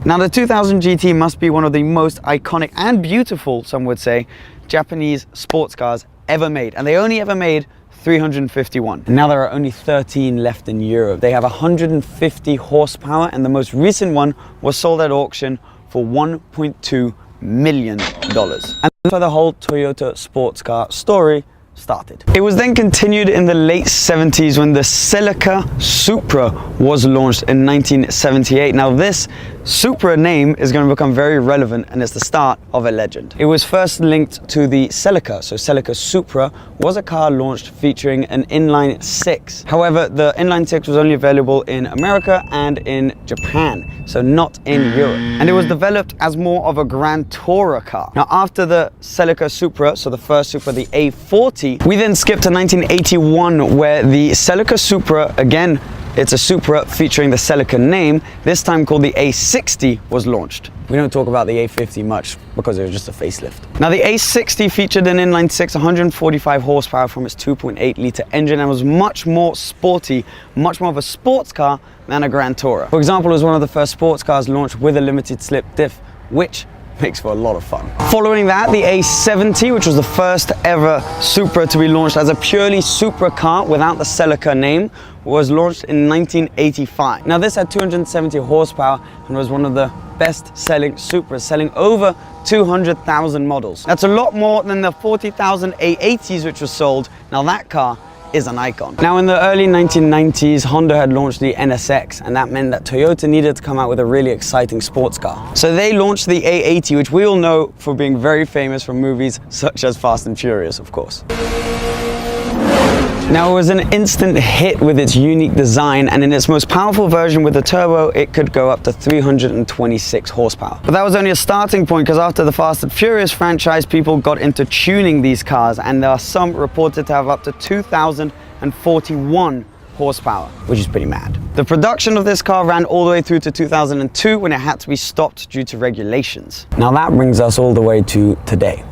Now the 2000 GT must be one of the most iconic and beautiful, some would say, Japanese sports cars ever made, and they only ever made 351. And now there are only 13 left in Europe. They have 150 horsepower, and the most recent one was sold at auction for $1.2 million. And for the whole Toyota sports car story started. It was then continued in the late 70s when the Celica Supra was launched in 1978. Now this Supra name is going to become very relevant, and it's the start of a legend. It was first linked to the Celica, so Celica Supra was a car launched featuring an inline 6. However, the inline 6 was only available in America and in Japan, so not in Europe. And it was developed as more of a Grand Tourer car. Now after the Celica Supra, so the first Supra, the A40, we then skipped to 1981 where the Celica Supra, again, it's a Supra featuring the Celica name, this time called the A60, was launched. We don't talk about the A50 much because it was just a facelift. Now the A60 featured an inline 6, 145 horsepower from its 2.8 litre engine, and was much more sporty, much more of a sports car than a Grand Tourer. For example, it was one of the first sports cars launched with a limited slip diff, which makes for a lot of fun. Following that, the A70, which was the first ever Supra to be launched as a purely Supra car without the Celica name, was launched in 1985. Now this had 270 horsepower and was one of the best-selling Supras, selling over 200,000 models. That's a lot more than the 40,000 A80s which was sold. Now that car is an icon. Now in the early 1990s, Honda had launched the NSX, and that meant that Toyota needed to come out with a really exciting sports car. So they launched the A80, which we all know for being very famous from movies such as Fast and Furious, of course. Now it was an instant hit with its unique design, and in its most powerful version with the turbo, it could go up to 326 horsepower. But that was only a starting point, because after the Fast and Furious franchise, people got into tuning these cars, and there are some reported to have up to 2,041 horsepower, which is pretty mad. The production of this car ran all the way through to 2002 when it had to be stopped due to regulations. Now that brings us all the way to today.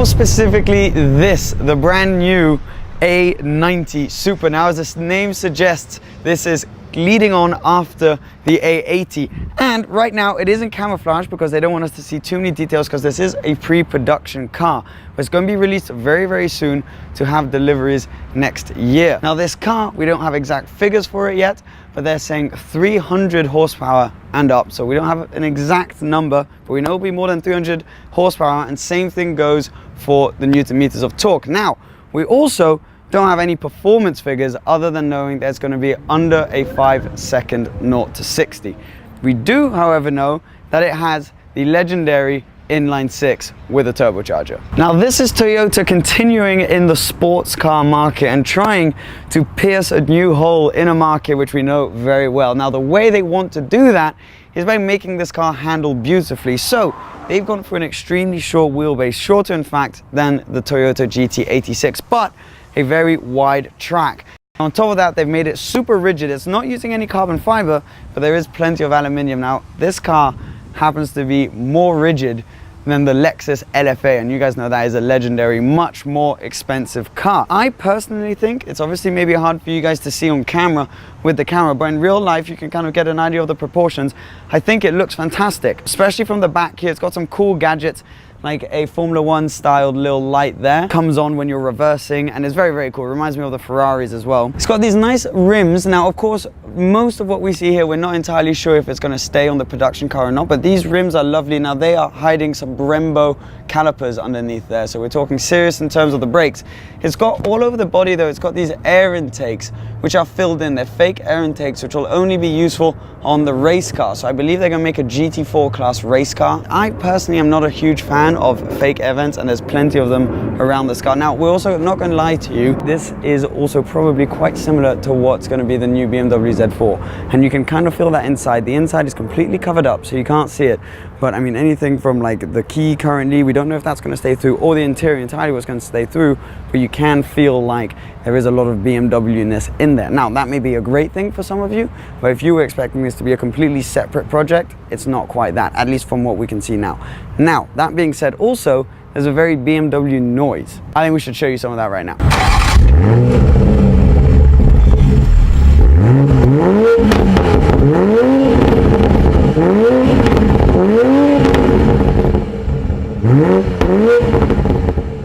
Specifically this, the brand new A90 Supra. Now, as this name suggests, this is leading on after the A80, and right now it isn't camouflage because they don't want us to see too many details, because this is a pre-production car, but it's going to be released very soon to have deliveries next year. Now this car, we don't have exact figures for it yet, but they're saying 300 horsepower and up, so we don't have an exact number, but we know it'll be more than 300 horsepower, and same thing goes for the Newton meters of torque. Now we also don't have any performance figures other than knowing there's going to be under a 5-second 0 to 60. We do, however, know that it has the legendary inline 6 with a turbocharger. Now this is Toyota continuing in the sports car market and trying to pierce a new hole in a market which we know very well. Now the way they want to do that is by making this car handle beautifully. So they've gone for an extremely short wheelbase, shorter in fact than the Toyota GT86, but a very wide track. On top of that, they've made it super rigid. It's not using any carbon fiber, but there is plenty of aluminium. Now this car happens to be more rigid than the Lexus LFA, and you guys know that is a legendary, much more expensive car. I personally think it's obviously maybe hard for you guys to see on camera with the camera, but in real life you can kind of get an idea of the proportions. I think it looks fantastic, especially from the back here. It's got some cool gadgets. like a Formula One styled little light there. Comes on when you're reversing, and it's very, very cool. It reminds me of the Ferraris as well. It's got these nice rims. Now, of course, most of what we see here, we're not entirely sure if it's going to stay on the production car or not, but these rims are lovely. Now, they are hiding some Brembo calipers underneath there, so we're talking serious in terms of the brakes. It's got all over the body though, it's got these air intakes which are filled in. They're fake air intakes which will only be useful on the race car. So I believe they're going to make a GT4 class race car. I personally am not a huge fan of fake air vents, and there's plenty of them around this car. Now, we're also not going to lie to you, this is also probably quite similar to what's going to be the new BMW Z4, and you can kind of feel that inside. The inside is completely covered up so you can't see it, but I mean anything from like the key currently, we don't know if that's going to stay through, or the interior entirely was going to stay through, but you can feel like there is a lot of BMW-ness in there. Now, that may be a great thing for some of you, but if you were expecting this to be a completely separate project, it's not quite that, at least from what we can see now. Now, that being said, also, there's a very BMW noise. I think we should show you some of that right now.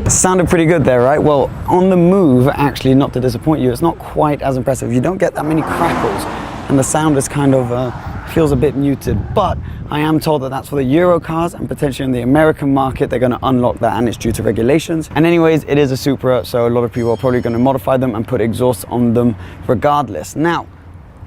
Sounded pretty good there, right? Well, on the move, actually, not to disappoint you, it's not quite as impressive. You don't get that many crackles, and the sound is kind of feels a bit muted, but I am told that that's for the Euro cars, and potentially in the American market they're going to unlock that, and it's due to regulations. And anyways, it is a Supra, so a lot of people are probably going to modify them and put exhaust on them regardless. Now,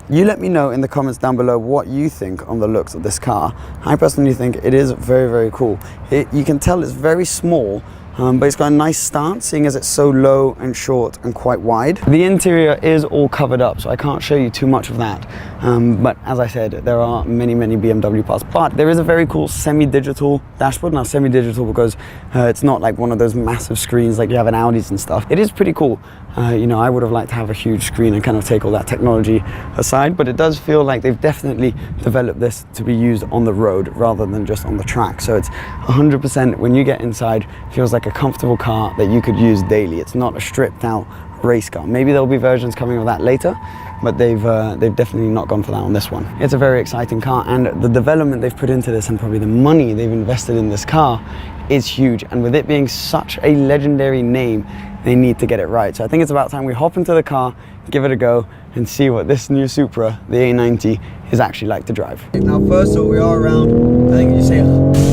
you let me know in the comments down below what you think on the looks of this car. I personally think it is very, very cool. You can tell it's very small, but it's got a nice stance, seeing as it's so low and short and quite wide. The interior is all covered up, so I can't show you too much of that. But as I said, there are many, many BMW parts. But there is a very cool semi-digital dashboard. Now, semi-digital because it's not like one of those massive screens like you have in Audis and stuff. It is pretty cool. You know, I would have liked to have a huge screen and kind of take all that technology aside, but it does feel like they've definitely developed this to be used on the road rather than just on the track. So it's 100%, when you get inside, feels like a comfortable car that you could use daily. It's not a stripped out race car. Maybe there'll be versions coming of that later, but they've definitely not gone for that on this one. It's a very exciting car, and the development they've put into this and probably the money they've invested in this car is huge. And with it being such a legendary name, they need to get it right. So I think it's about time we hop into the car, give it a go, and see what this new Supra, the A90, is actually like to drive. Now, first of all, we are around, I think you say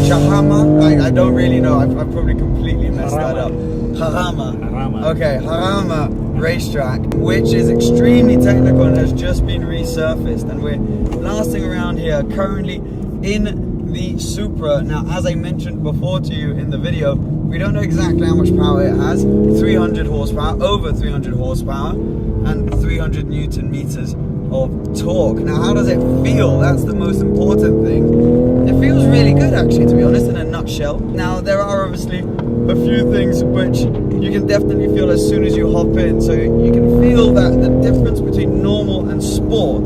Shahama. I don't really know. I've probably completely messed that up. Harama. Okay, Harama racetrack, which is extremely technical and has just been resurfaced. And we're blasting around here currently in the Supra. Now, as I mentioned before to you in the video, we don't know exactly how much power it has. 300 horsepower, over 300 horsepower, and 300 Newton meters of torque. Now, how does it feel? That's the most important thing. It feels really good, actually, to be honest, in a nutshell. Now, there are obviously a few things which you can definitely feel as soon as you hop in. So you can feel that the difference between normal and sport,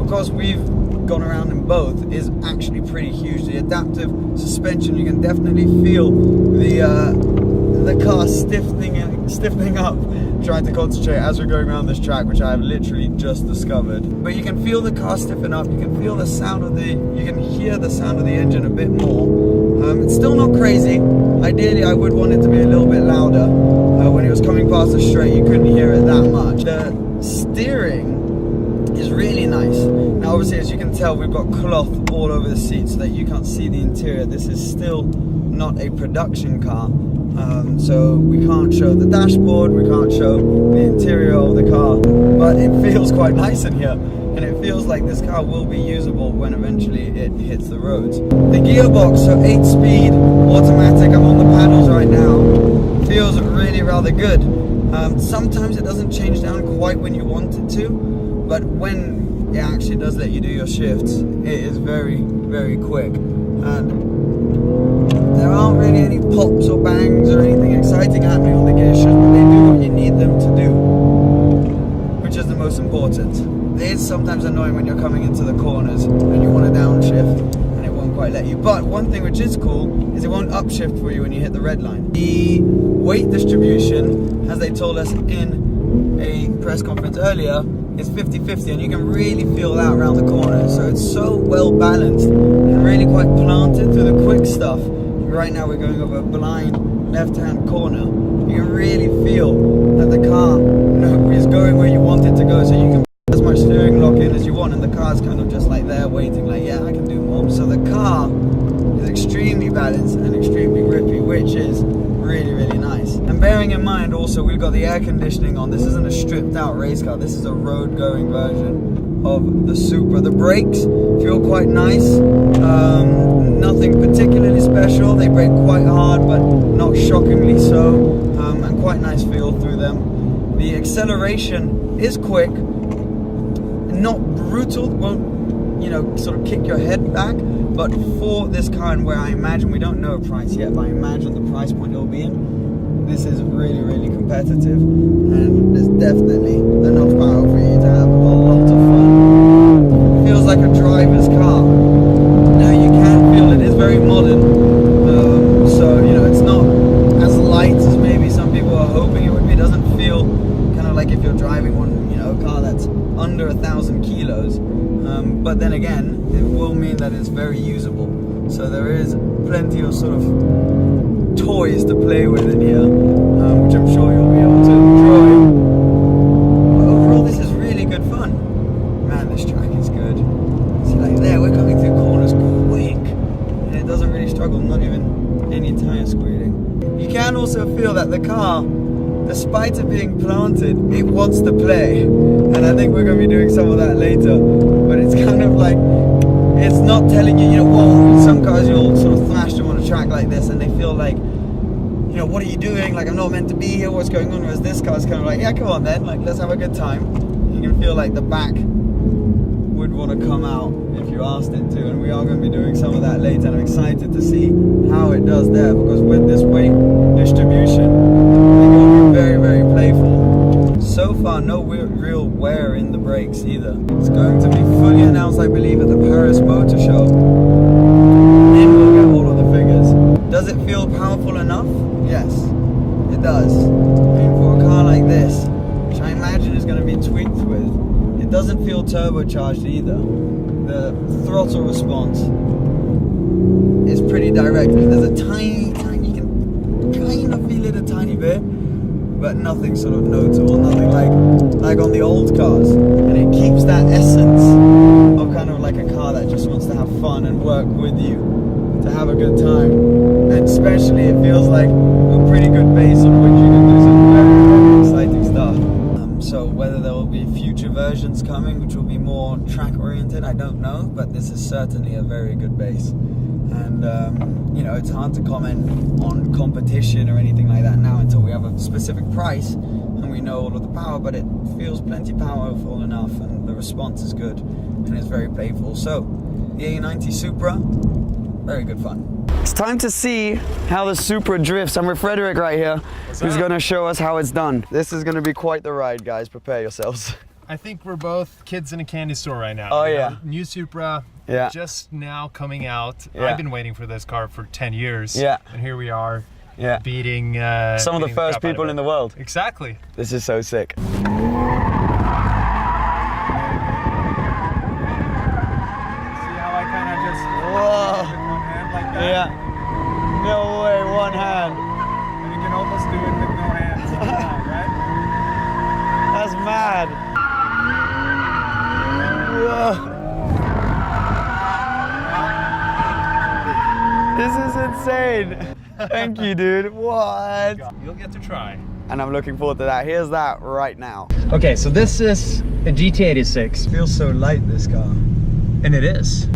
because we've gone around in both, is actually pretty huge. The adaptive suspension, you can definitely feel the car stiffening up, trying to concentrate as we're going around this track, which I have literally just discovered. But you can feel the car stiffen up, you can feel the sound of you can hear the sound of the engine a bit more. It's still not crazy. Ideally, I would want it to be a little bit louder. When it was coming past the straight, you couldn't hear it that much. The steering is really nice. Now, obviously, as you can tell, we've got cloth all over the seat so that you can't see the interior. This is still not a production car, so we can't show the dashboard, we can't show the interior of the car, but it feels quite nice in here, and it feels like this car will be usable when eventually it hits the roads. The gearbox, so 8-speed automatic, I'm on the paddles right now, feels really rather good. Sometimes it doesn't change down quite when you want it to, but when it actually does let you do your shifts, it is very, very quick. And there aren't really any pops or bangs or anything exciting happening on the gear shift, but they do what you need them to do, which is the most important. It is sometimes annoying when you're coming into the corners and you want to downshift and it won't quite let you. But one thing which is cool is it won't upshift for you when you hit the red line. The weight distribution, as they told us in a press conference earlier, is 50-50, and you can really feel that around the corners. So it's so well balanced and really quite planted through the quick stuff. right now we're going over a blind left-hand corner. You can really feel that the car is going where you want it to go, so you can put as much steering lock in as you want, and the car's kind of just like there waiting, like, yeah, I can do more. So the car is extremely balanced and extremely grippy, which is really, really nice. And bearing in mind also, we've got the air conditioning on. This isn't a stripped out race car, this is a road going version of the Supra. The brakes feel quite nice, nothing particularly special. They brake quite hard, but not shockingly so, and quite nice feel through them. The acceleration is quick, not brutal, won't, you know, sort of kick your head back, but for this car, and where I imagine, we don't know a price yet, but I imagine the price point it'll be in, this is really, really competitive, and there's definitely enough power for you to have a lot of fun. It feels like a driver's car. Now you can feel it is very modern, so you know, it's not as light as maybe some people are hoping it would be. It doesn't feel kind of like if you're driving one, you know, a car that's under 1,000 kilos. But then again, it will mean that it's very usable. So there is plenty of sort of toys to play with in here, which I'm sure you'll be able to enjoy. But overall, this is really good fun. Man, this track is good. See, like there, we're coming through corners quick, and it doesn't really struggle, not even any tire squealing. You can also feel that the car, despite it being planted, it wants to play. And I think we're going to be doing some of that later. But it's kind of like, it's not telling you, you know, whoa, some cars you'll sort of thrash them on a track like this and they feel like, you know, what are you doing? Like, I'm not meant to be here, what's going on? Whereas this car's kind of like, yeah, come on then, like, let's have a good time. You can feel like the back would want to come out if you asked it to, and we are going to be doing some of that later, and I'm excited to see how it does there, because with this weight distribution, I think it'll be very, very playful. So far, no real wear in the brakes either. It's going to be fully announced, I believe, at the Paris Motor Show. Then we'll get all of the figures. Does it feel powerful enough? Yes, it does. I mean, for a car like this, which I imagine is going to be tweaked with, it doesn't feel turbocharged either. The throttle response is pretty direct. I mean, there's a tiny, you can kind of feel it a tiny bit, but nothing sort of notable, nothing like on the old cars. And it keeps that essence of kind of like a car that just wants to have fun and work with you to have a good time. And especially it feels like a pretty good base on which you can do some very, very exciting stuff. So whether there will be future versions coming which will be more track oriented, I don't know, but this is certainly a very good base. And you know, it's hard to comment on competition or anything like that now until we have a specific price and we know all of the power, but it feels plenty powerful enough, and the response is good and it's very playful. So the A90 Supra, very good fun. It's time to see how the Supra drifts. I'm with Frederick right here, who's going to show us how it's done. This is going to be quite the ride, guys. Prepare yourselves. I think we're both kids in a candy store right now. Oh, yeah. New Supra, yeah, just now coming out. Yeah. I've been waiting for this car for 10 years. Yeah. And here we are, yeah, beating some of the first people in the world. Exactly. This is so sick. See how I kind of just with one hand like that? Yeah. No way, one hand. And you can almost do it with no hands, right? That's mad. Whoa. This is insane. Thank you, dude. What? You'll get to try. And I'm looking forward to that. Here's that right now. Okay, so this is a GT86. Feels so light, this car. And it is.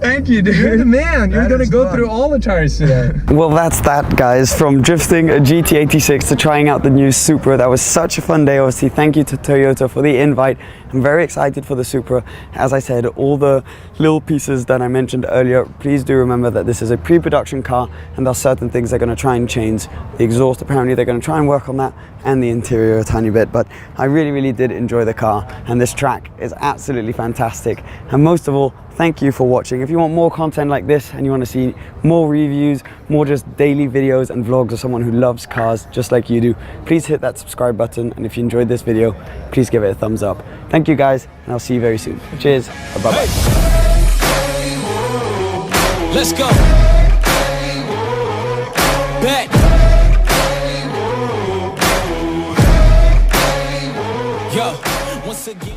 Thank you, dude. You're the man. You're going to go through all the tires today. Well, that's that, guys. From drifting a GT86 to trying out the new Supra. That was such a fun day, obviously. Thank you to Toyota for the invite. I'm very excited for the Supra. As I said, all the little pieces that I mentioned earlier, please do remember that this is a pre-production car and there are certain things they're going to try and change. The exhaust, apparently they're going to try and work on that, and the interior a tiny bit, but I really did enjoy the car, and this track is absolutely fantastic. And most of all, thank you for watching. If you want more content like this and you want to see more reviews, more just daily videos and vlogs of someone who loves cars just like you do, please hit that subscribe button, and if you enjoyed this video, please give it a thumbs up. Thank you guys, and I'll see you very soon. Cheers, bye-bye. Hey. Let's go. Bet. Yo, once again.